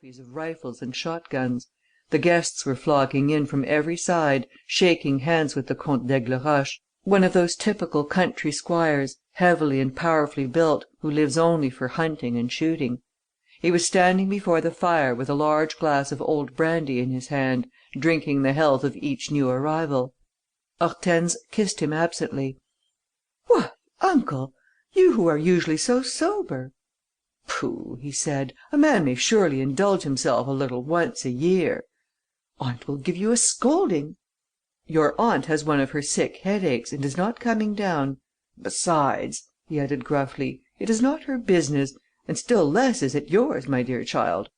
trophies of rifles and shotguns. The guests were flocking in from every side, shaking hands with the Comte d'Aigleroche, one of those typical country squires, heavily and powerfully built, who lives only for hunting and shooting. He was standing before the fire with a large glass of old brandy in his hand, drinking the health of each new arrival. Hortense kissed him absently. "What, uncle! You who are usually so sober!" "Pooh!" he said, "a man may surely indulge himself a little once a year." "Aunt will give you a scolding." "Your aunt has one of her sick headaches, and is not coming down. Besides," he added gruffly, "it is not her business, and still less is it yours, my dear child."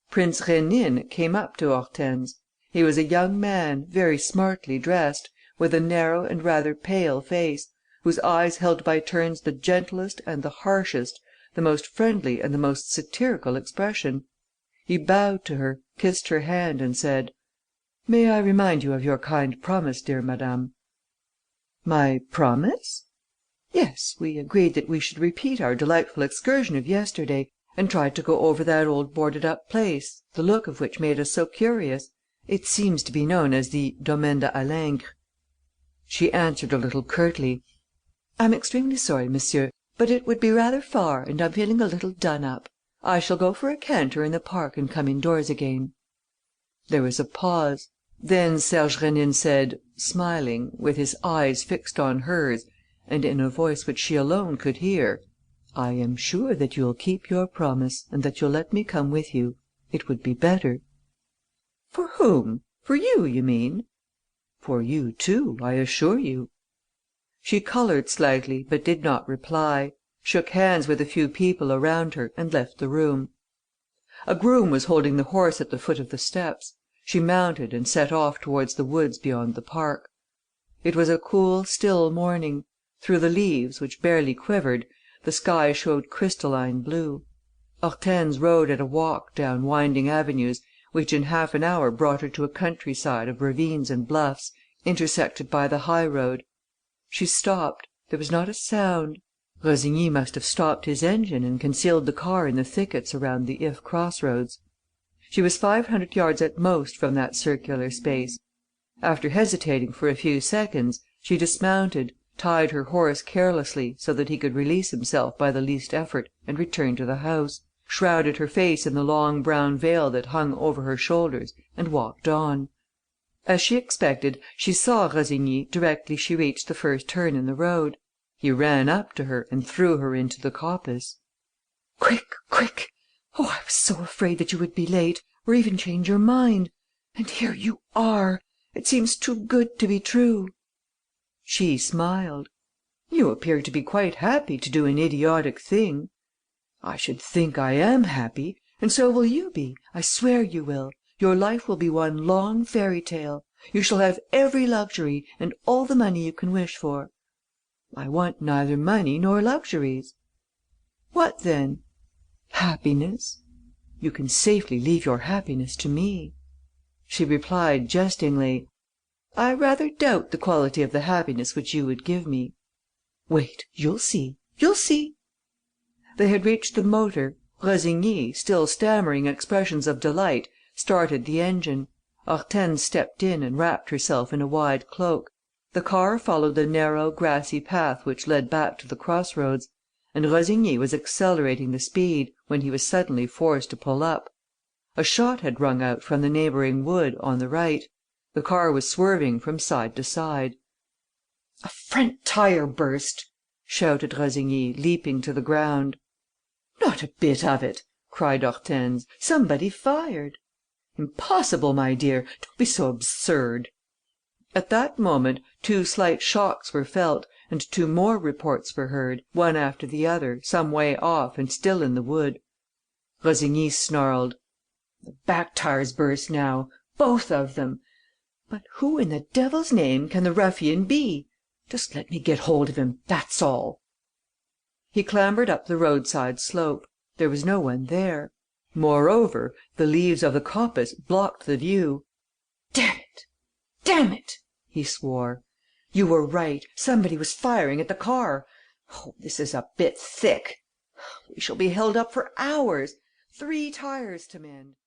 Prince Rénine came up to Hortense. He was a young man, very smartly dressed, with a narrow and rather pale face, whose eyes held by turns the gentlest and the harshest, the most friendly and the most satirical expression. He bowed to her, kissed her hand and said: "May I remind you of your kind promise, dear madame?" "My promise?" "Yes, we agreed that we should repeat our delightful excursion of yesterday and try to go over that old boarded up place, the look of which made us so curious. It seems to be known as the Domaine de Halingre." She answered a little curtly: "I'm extremely sorry, monsieur, but it would be rather far and I'm feeling a little done up. I shall go for a canter in the park and come indoors again." There was a pause. Then Serge Rénine said, smiling, with his eyes fixed on hers and in a voice which she alone could hear: "I am sure that you'll keep your promise and that you'll let me come with you. It would be better." "For whom? For you, you mean?" "For you too, I assure you." She coloured slightly, but did not reply, shook hands with a few people around her and left the room. A groom was holding the horse at the foot of the steps. She mounted and set off towards the woods beyond the park. It was a cool, still morning. Through the leaves, which barely quivered, the sky showed crystalline blue. Hortense rode at a walk down winding avenues which in half an hour brought her to a countryside of ravines and bluffs, intersected by the high road. She stopped. There was not a sound. Rossigny must have stopped his engine and concealed the car in the thickets around the If cross roads. She was 500 yards at most from that circular space. After hesitating for a few seconds, she dismounted, tied her horse carelessly, so that he could release himself by the least effort and return to the house, shrouded her face in the long brown veil that hung over her shoulders and walked on. As she expected, she saw Rossigny directly she reached the first turn in the road. He ran up to her and threw her into the coppice. "Quick, quick! Oh, I was so afraid that you would be late, or even change your mind. And here you are! It seems too good to be true." She smiled. "You appear to be quite happy to do an idiotic thing." "I should think I am happy. And so will you be. I swear you will. Your life will be one long fairy tale. You shall have every luxury and all the money you can wish for." "I want neither money nor luxuries." "What then?" "Happiness." "You can safely leave your happiness to me." She replied, jestingly: "I rather doubt the quality of the happiness which you would give me." "Wait, you'll see, you'll see." They had reached the motor. Rossigny, still stammering expressions of delight, started the engine. Hortense stepped in and wrapped herself in a wide cloak. The car followed the narrow, grassy path which led back to the cross roads, and Rossigny was accelerating the speed, when he was suddenly forced to pull up. A shot had rung out from the neighbouring wood, on the right. The car was swerving from side to side. "A front tire burst!" shouted Rossigny, leaping to the ground. "Not a bit of it!" cried Hortense. "Somebody fired." "Impossible, my dear! Don't be so absurd." At that moment, 2 slight shocks were felt and 2 more reports were heard, one after the other, some way off and still in the wood. Rossigny snarled: "The back tires burst now. Both of them. But who in the devil's name can the ruffian be? Just let me get hold of him, that's all." He clambered up the roadside slope. There was no one there. Moreover, the leaves of the coppice blocked the view. "Damn it! Damn it!" he swore. "You were right. Somebody was firing at the car. Oh, this is a bit thick! We shall be held up for hours. 3 tires to mend."